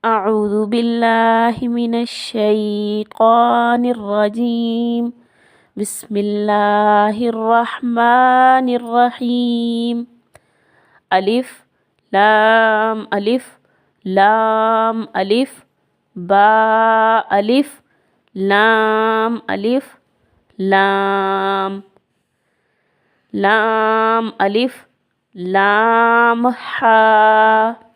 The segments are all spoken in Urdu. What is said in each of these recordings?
أعوذ بالله من الشيطان الرجيم. بسم الله الرحمن الرحيم. ألف لام ألف لام ألف با ألف لام ألف لام لام ألف لام حا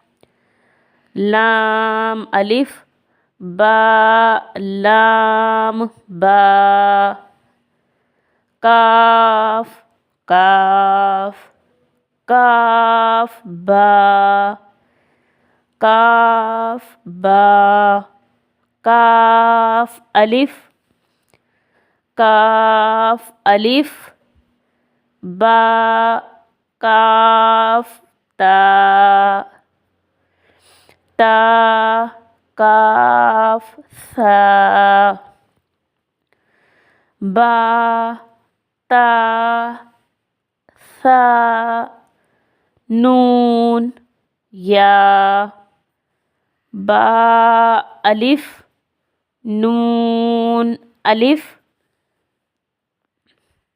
لام ألف با لام با کاف کاف کاف با کاف با کاف ألف کاف ألف با کاف تا تا کاف ثا با تا ثا نون یا با ألف نون ألف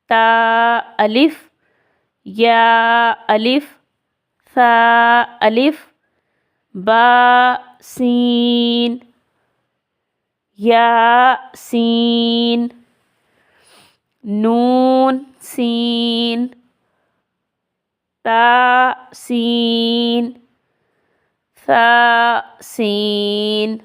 تا ألف یا ألف ثا ألف با سین یا سین نون سین تا سین ثا سین